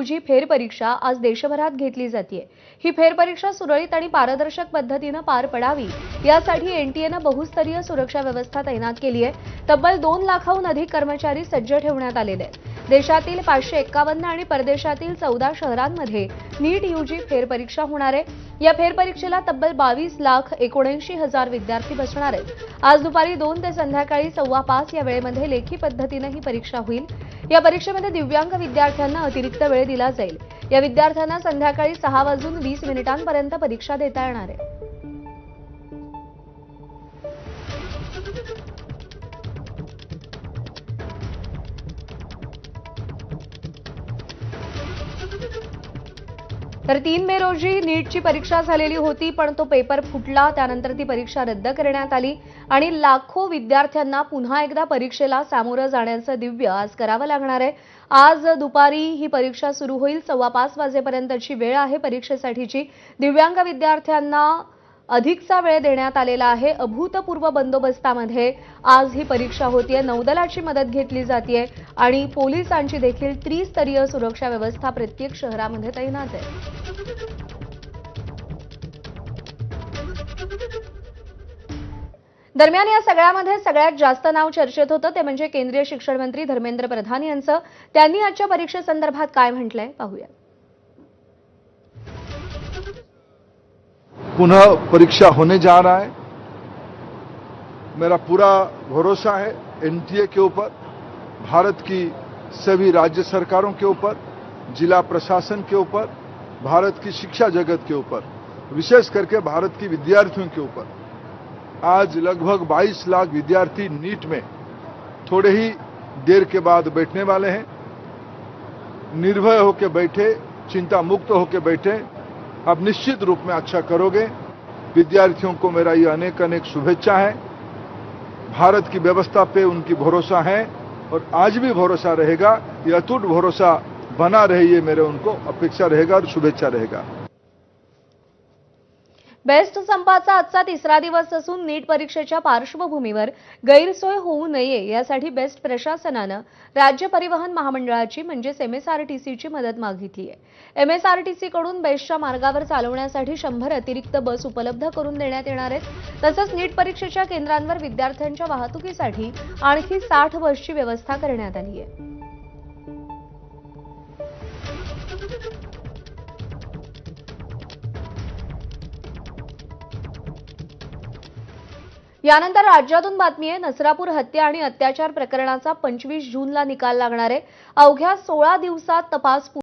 UG फेरपरीक्षा आज देशभरात घेतली जाते। ही फेरपरीक्षा सुरळीत आणि पारदर्शक पद्धतीने पार पडावी यासाठी एनटीएने बहुस्तरीय सुरक्षा व्यवस्था तैनात केली आहे। तब्बल 2 लाखाहून अधिक कर्मचारी सज्ज ठेवण्यात आलेले आहेत। देशातील 551 आणि परदेशातील 14 शहरांमध्ये नीट यूजी फेरपरीक्षा होणार आहे। या फेरपरीक्षेला तब्बल 22,79,000 विद्यार्थी बसणार आहेत। आज दुपारी 2 ते संध्याकाळी 4:15 या वेळेमध्ये लेखी पद्धतीने ही परीक्षा होईल। या परीक्षेमध्ये दिव्यांग विद्यार्थ्यांना अतिरिक्त वेळ दिला जाईल। या विद्यार्थ्यांना संध्याकाळी 6:20 परीक्षा देता येणार आहे। तर 3 मे रोजी नीटची परीक्षा झालेली होती, पण तो पेपर फुटला। त्यानंतर ती परीक्षा रद्द करण्यात आली आणि लाखो विद्यार्थ्यांना पुन्हा एकदा परीक्षेला सामोरं जाण्याचं दिव्य आज करावं लागणार आहे। आज दुपारी ही परीक्षा सुरू होईल। 5:15 वाजेपर्यंतची वेळ आहे परीक्षेसाठीची। दिव्यांग विद्यार्थ्यांना अधिकचा वेळ देण्यात आलेला आहे। अभूतपूर्व बंदोबस्तामध्ये आज ही परीक्षा होतीये। नौदलाची मदत घेतली जाते आणि पोलिसांची देखील त्रिस्तरीय सुरक्षा व्यवस्था प्रत्येक शहरामध्ये तैनात आहे। दरम्यान या सगळ्यामध्ये सगळ्यात जास्त नाव चर्चेत होतं ते म्हणजे केंद्रीय शिक्षण मंत्री धर्मेंद्र प्रधान यांचं। त्यांनी आजच्या परीक्षेसंदर्भात काय म्हटलंय पाहूया। पुनः परीक्षा होने जा रहा है। मेरा पूरा भरोसा है एनटीए के ऊपर, भारत की सभी राज्य सरकारों के ऊपर, जिला प्रशासन के ऊपर, भारत की शिक्षा जगत के ऊपर, विशेष करके भारत की विद्यार्थियों के ऊपर। आज लगभग 22 लाख विद्यार्थी नीट में थोड़े ही देर के बाद बैठने वाले हैं। निर्भय होकर बैठे, चिंता मुक्त होकर बैठे। आप निश्चित रूप में अच्छा करोगे। विद्यार्थियों को मेरा ये अनेक अनेक शुभेच्छा है। भारत की व्यवस्था पे उनकी भरोसा है और आज भी भरोसा रहेगा। ये अटूट भरोसा बना रहे, ये मेरे उनको अपेक्षा रहेगा और शुभेच्छा रहेगा। बेस्ट संपाचा आजचा तिसरा दिवस असून नीट परीक्षेच्या पार्श्वभूमीवर गैरसोय होऊ नये यासाठी बेस्ट प्रशासनानं राज्य परिवहन महामंडळाची म्हणजेच एमएसआरटीसीची मदत मागितली आहे। एमएसआरटीसीकडून बेस्टच्या मार्गावर चालवण्यासाठी 100 अतिरिक्त बस उपलब्ध करून देण्यात येणार आहेत। तसंच नीट परीक्षेच्या केंद्रांवर विद्यार्थ्यांच्या वाहतुकीसाठी आणखी 60 बसची व्यवस्था करण्यात आली आहे। यानंतर राज्यातून बातमी आहे। नसरापूर हत्या आणि अत्याचार प्रकरणाचा 25 जूनला निकाल लागणार आहे। अवघ्या 16 दिवसात तपास